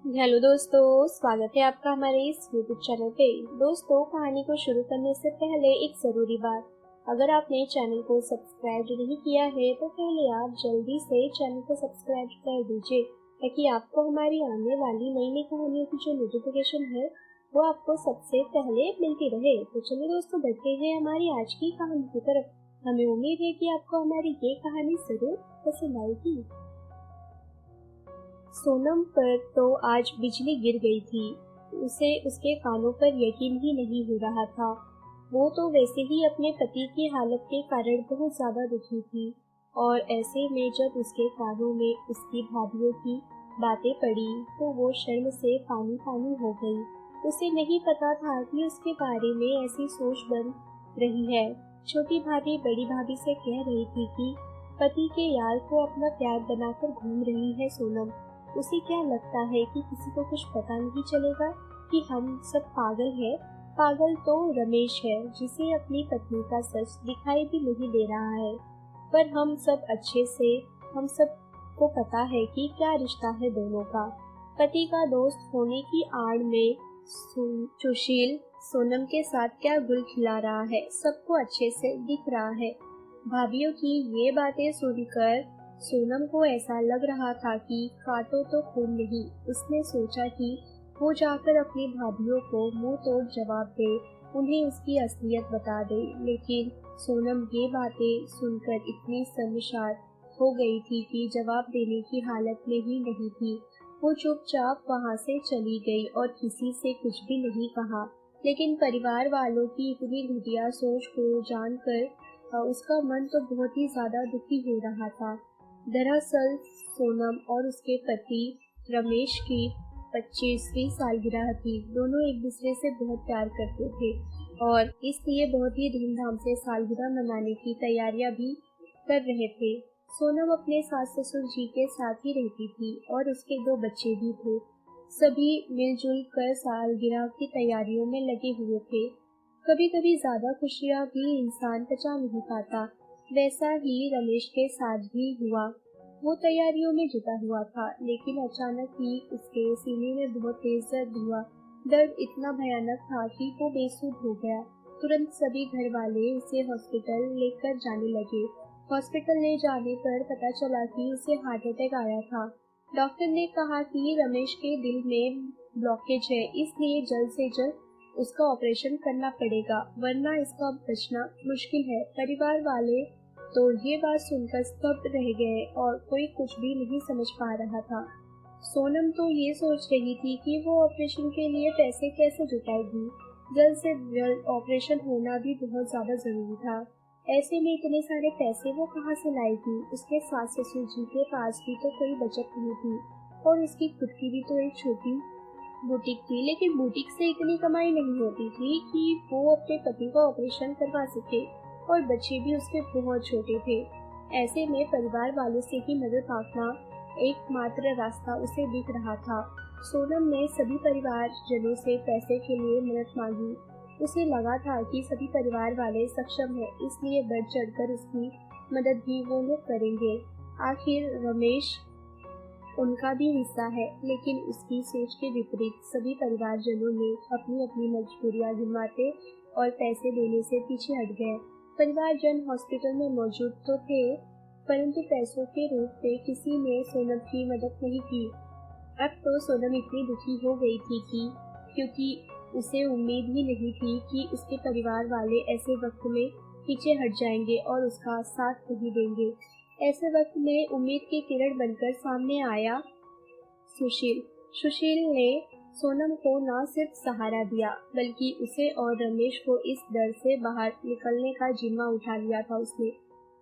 Hello दोस्तों, स्वागत है आपका हमारे इस यूट्यूब चैनल पे। दोस्तों, कहानी को शुरू करने से पहले एक ज़रूरी बात, अगर आपने चैनल को सब्सक्राइब नहीं किया है तो पहले आप जल्दी से चैनल को सब्सक्राइब कर दीजिए ताकि आपको हमारी आने वाली नई नई कहानियों की जो नोटिफिकेशन है वो आपको सबसे पहले मिलती रहे। तो चलिए दोस्तों, बढ़ते हैं हमारी आज की कहानी की तरफ। हमें उम्मीद है कि आपको हमारी ये कहानी जरूर पसंद आएगी। सोनम पर तो आज बिजली गिर गई थी। उसे उसके कानों पर यकीन ही नहीं हो रहा था। वो तो वैसे ही अपने पति की हालत के कारण बहुत ज्यादा दुखी थी, और ऐसे में जब उसके कानों में उसकी भाभीियों की बातें पड़ी तो वो शर्म से पानी पानी हो गई। उसे नहीं पता था कि उसके बारे में ऐसी सोच बन रही है। छोटी भाभी बड़ी भाभी से कह रही थी कि पति के यार को अपना प्यार बनाकर घूम रही है सोनम। उसे क्या लगता है कि किसी को कुछ पता नहीं चलेगा कि हम सब पागल हैं? पागल तो रमेश है, जिसे अपनी पत्नी का सच दिखाई भी नहीं दे रहा है। पर हम सब को पता है कि क्या रिश्ता है दोनों का। पति का दोस्त होने की आड़ में सुशील सोनम के साथ क्या गुल खिला रहा है, सबको अच्छे से दिख रहा है। भाभीियों की ये बातें सुनकर सोनम को ऐसा लग रहा था कि काटो तो खून नहीं। उसने सोचा कि वो जाकर अपनी भाभीियों को मुंह तोड़ जवाब दे, उन्हें उसकी असलियत बता दे। लेकिन सोनम ये बातें सुनकर इतनी शर्मसार हो गई थी कि जवाब देने की हालत में ही नहीं थी। वो चुपचाप वहां से चली गई और किसी से कुछ भी नहीं कहा। लेकिन परिवार वालों की इतनी घटिया सोच को जानकर उसका मन तो बहुत ही ज्यादा दुखी हो रहा था। दरअसल सोनम और उसके पति रमेश की 25वीं सालगिरह थी। दोनों एक दूसरे से बहुत प्यार करते थे और इसलिए बहुत ही धूमधाम से सालगिरह मनाने की तैयारियां भी कर रहे थे। सोनम अपने सास ससुर जी के साथ ही रहती थी और उसके 2 बच्चे भी थे। सभी मिलजुल कर सालगिरह की तैयारियों में लगे हुए थे। कभी कभी ज्यादा खुशियां भी इंसान पचा नहीं पाता। वैसा ही रमेश के साथ भी हुआ। वो तैयारियों में जुटा हुआ था, लेकिन अचानक ही उसके सीने में बहुत तेज दर्द हुआ। दर्द इतना भयानक था कि वो बेसुध हो गया। तुरंत सभी घर वाले उसे हॉस्पिटल लेकर जाने लगे। हॉस्पिटल ले जाने पर पता चला कि उसे हार्ट अटैक आया था। डॉक्टर ने कहा कि रमेश के दिल में ब्लॉकेज है, इसलिए जल्द से जल्द उसका ऑपरेशन करना पड़ेगा, वरना इसका बचना मुश्किल है। परिवार वाले तो ये बात सुनकर स्तब्ध रह गए और कोई कुछ भी नहीं समझ पा रहा था। सोनम तो ये सोच रही थी कि वो ऑपरेशन के लिए पैसे कैसे जुटाएगी। जल्द से जल्द ऑपरेशन होना भी बहुत ज्यादा जरूरी था। ऐसे में इतने सारे पैसे वो कहाँ से लाएगी? उसके सास ससुर जी के पास भी तो कोई बचत नहीं थी और उसकी खुद की भी तो एक छोटी बुटीक थी, लेकिन बुटीक से इतनी कमाई नहीं होती थी कि वो अपने पति का ऑपरेशन करवा सके, और बच्चे भी उसके बहुत छोटे थे। ऐसे में परिवार वालों से ही मदद मांगना एकमात्र रास्ता उसे दिख रहा था। सोनम ने सभी परिवार जनों से पैसे के लिए मदद मांगी। उसे लगा था कि सभी परिवार वाले सक्षम हैं, इसलिए बढ़ चढ़कर उसकी मदद भी वो लोग करेंगे। आखिर रमेश उनका भी हिस्सा है। लेकिन उसकी सोच के विपरीत सभी परिवारजनों ने अपनी अपनी मजबूरियां गिनवाते और पैसे देने से पीछे हट गए। परिवारजन हॉस्पिटल में मौजूद तो थे, परंतु पैसों के रूप में किसी ने सोनम की मदद नहीं की। अब तो सोनम इतनी दुखी हो गई थी कि क्योंकि उसे उम्मीद ही नहीं थी कि उसके परिवार वाले ऐसे वक्त में पीछे हट जाएंगे और उसका साथ नहीं देंगे। ऐसे वक्त में उम्मीद की किरण बनकर सामने आया सुशील। सुशील ने सोनम को न सिर्फ सहारा दिया, बल्कि उसे और रमेश को इस डर से बाहर निकलने का जिम्मा उठा लिया था उसने।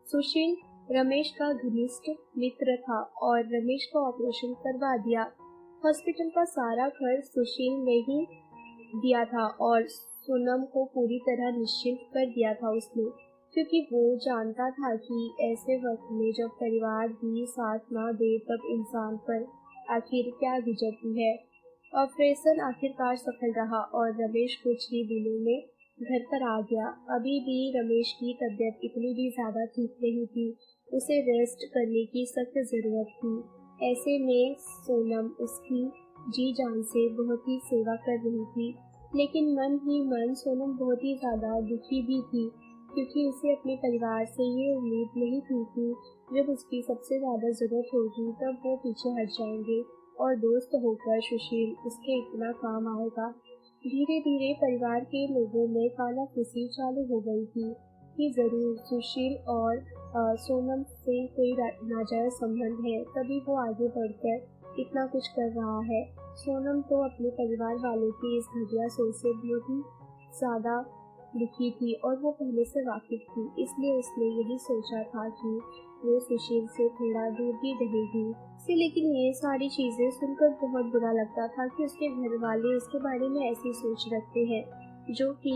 सुशील रमेश का घनिष्ठ मित्र था और रमेश का ऑपरेशन करवा दिया। हॉस्पिटल का सारा खर्च सुशील ने ही दिया था और सोनम को पूरी तरह निश्चिंत कर दिया था उसने, क्योंकि वो जानता था कि ऐसे वक्त में जब परिवार भी साथ ना दे तब इंसान पर आखिर क्या गुजरती है। ऑपरेशन आखिरकार सफल रहा और रमेश कुछ ही दिनों में घर पर आ गया। अभी भी रमेश की तबीयत इतनी भी ज्यादा ठीक नहीं थी, उसे रेस्ट करने की सख्त जरूरत थी। ऐसे में सोनम उसकी जी जान से बहुत ही सेवा कर रही थी, लेकिन मन ही मन सोनम बहुत ही ज़्यादा दुखी भी थी, क्योंकि उसे अपने परिवार से ये उम्मीद नहीं थी कि जब उसकी सबसे ज़्यादा ज़रूरत होगी तब वो पीछे हट जाएंगे और दोस्त होकर सुशील उसके इतना काम आएगा। धीरे धीरे परिवार के लोगों में कानाफूसी चालू हो गई थी कि ज़रूर सुशील और सोनम से कोई नाजायज़ संबंध है, तभी वो आगे बढ़कर इतना कुछ कर रहा है। सोनम तो अपने परिवार वालों की इस घटिया सोच से बहुत ही ज़्यादा दुखी थी और वो पहले से वाकिफ थी, इसलिए उसने यही सोचा था कि वो सुशील से थोड़ा दूर ही रहेगी से। लेकिन ये सारी चीज़ें सुनकर बहुत बुरा लगता था कि उसके घर वाले उसके बारे में ऐसी सोच रखते हैं, जो कि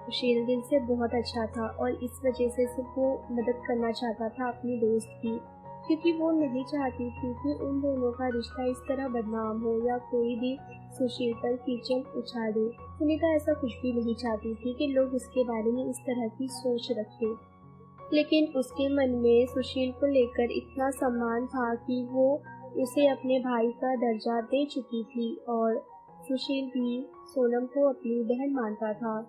सुशील दिल से बहुत अच्छा था और इस वजह से सिर्फ वो मदद करना चाहता था अपनी दोस्त की, क्योंकि वो नहीं चाहती थी कि उन दोनों का रिश्ता इस तरह बदनाम हो या कोई भी सुशील पर कीचड़ उछाले। सुनीता ऐसा कुछ भी नहीं चाहती थी कि लोग उसके बारे में इस तरह की सोच रखें, लेकिन उसके मन में सुशील को लेकर इतना सम्मान था कि वो उसे अपने भाई का दर्जा दे चुकी थी और सुशील भी सोनम को अपनी बहन मानता था।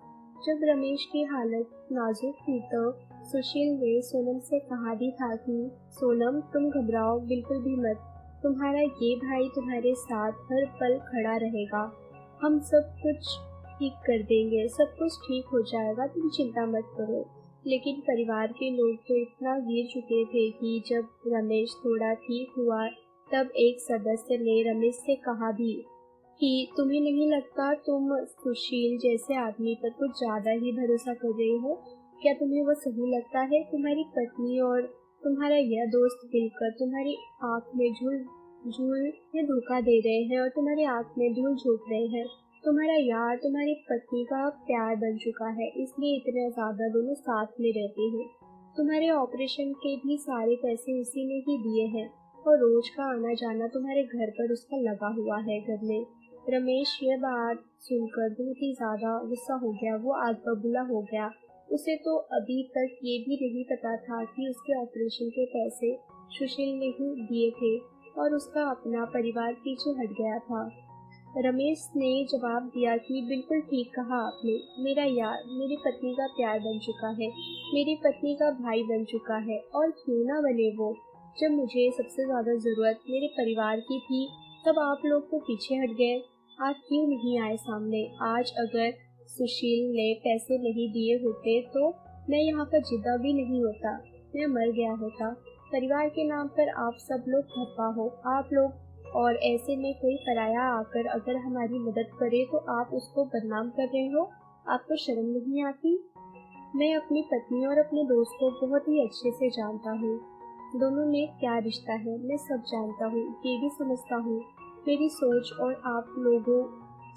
जब रमेश की हालत नाजुक थी तो सुशील ने सोनम से कहा भी था कि सोनम, तुम घबराओ बिल्कुल भी मत, तुम्हारा ये भाई तुम्हारे साथ हर पल खड़ा रहेगा, हम सब कुछ ठीक कर देंगे, सब कुछ ठीक हो जाएगा, तुम चिंता मत करो। लेकिन परिवार के लोग तो इतना गिर चुके थे कि जब रमेश थोड़ा ठीक हुआ तब एक सदस्य ने रमेश से कहा भी कि तुम्हें नहीं लगता तुम सुशील जैसे आदमी पर कुछ ज्यादा ही भरोसा कर रहे हो? क्या तुम्हें वो सही लगता है? तुम्हारी पत्नी और तुम्हारा यह दोस्त मिलकर तुम्हारी आंख में झूल के धोखा दे रहे हैं और तुम्हारी आंख में धूल झोंक रहे हैं। तुम्हारा यार तुम्हारी पत्नी का प्यार बन चुका है, इसलिए इतना ज्यादा दोनों साथ में रहते हैं। तुम्हारे ऑपरेशन के भी सारे पैसे उसी ने ही दिए हैं और रोज का आना जाना तुम्हारे घर पर उसका लगा हुआ है घर में। रमेश ये बात सुनकर बहुत ही ज्यादा गुस्सा हो गया, वो आग बबूला हो गया। उसे तो अभी तक ये भी नहीं पता था कि उसके ऑपरेशन के पैसे सुशील ने ही दिए थे और उसका अपना परिवार पीछे हट गया था। रमेश ने जवाब दिया कि बिल्कुल ठीक कहा आपने, मेरा यार मेरी पत्नी का प्यार बन चुका है, मेरी पत्नी का भाई बन चुका है, और क्यों ना बने वो। जब मुझे सबसे ज्यादा जरूरत मेरे परिवार की थी तब आप लोग तो पीछे हट गए, आप क्यों नहीं आए सामने। आज अगर सुशील ने पैसे नहीं दिए होते तो मैं यहाँ पर जिंदा भी नहीं होता, मैं मर गया होता। परिवार के नाम पर आप सब लोग धप्पा हो आप लोग, और ऐसे में कोई पराया आकर अगर हमारी मदद करे तो आप उसको बदनाम कर रहे हो, आपको शर्म नहीं आती? मैं अपनी पत्नी और अपने दोस्त को बहुत ही अच्छे से जानता हूँ, दोनों में क्या रिश्ता है मैं सब जानता हूँ, ये भी समझता हूँ। मेरी सोच और आप लोगों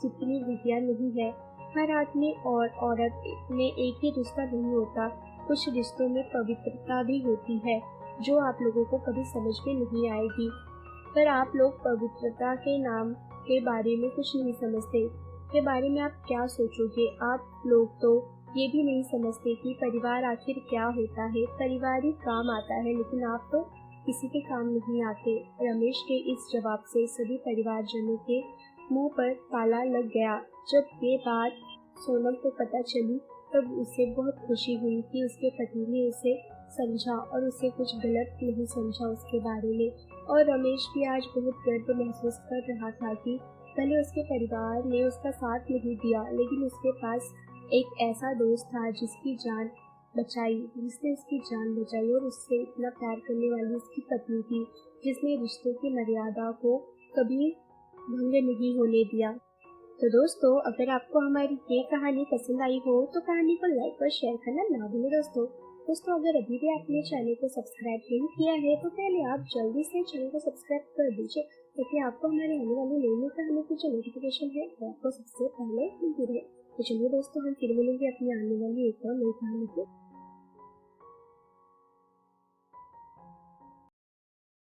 जितनी घटिया नहीं है। हर आदमी और औरत में एक ही रिश्ता नहीं होता, कुछ रिश्तों में पवित्रता भी होती है जो आप लोगों को कभी समझ में नहीं आएगी। पर आप लोग पवित्रता के नाम के बारे में कुछ नहीं समझते, के बारे में आप क्या सोचोगे। आप लोग तो ये भी नहीं समझते कि परिवार आखिर क्या होता है। परिवार ही काम आता है, लेकिन आप तो किसी के काम नहीं आते। रमेश के इस जवाब से सभी परिवारजनों के मुंह पर ताला लग गया। जब ये बात सोनम को पता चली तब उसे बहुत खुशी हुई कि उसके पति ने उसे समझा और उसे कुछ गलत नहीं समझा उसके बारे में। और रमेश भी आज बहुत गर्व महसूस कर रहा था कि पहले उसके परिवार ने उसका साथ नहीं दिया, लेकिन उसके पास एक ऐसा दोस्त था जिसने उसकी जान बचाई और उससे इतना प्यार करने वाली उसकी पत्नी थी, जिसने रिश्तों की मर्यादा को कभी भंग नहीं होने दिया। तो दोस्तों, अगर आपको हमारी ये कहानी पसंद आई हो तो कहानी को लाइक और शेयर करना ना भूलें। दोस्तों अगर अभी भी आपने चैनल को सब्सक्राइब नहीं किया है तो पहले आप जल्दी से चैनल को सब्सक्राइब कर दीजिए, ताकि आपको हमारे आने वाली नई कहानी की जो नोटिफिकेशन है वो आपको सबसे पहले मिलती रहे। तो चलिए दोस्तों, हम फिर मिलेंगे अपनी आने वाली एक और नई कहानी को।